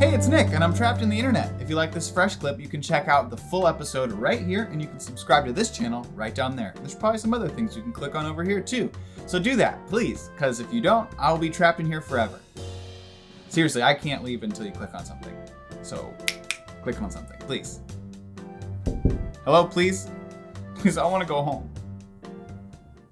Hey, it's Nick, and I'm trapped in the internet. If you like this fresh clip, you can check out the full episode right here, and you can subscribe to this channel right down there. There's probably some other things you can click on over here too. So do that, please, because if you don't, I'll be trapped in here forever. Seriously, I can't leave until you click on something. So click on something, please. Hello, please? Please, I want to go home.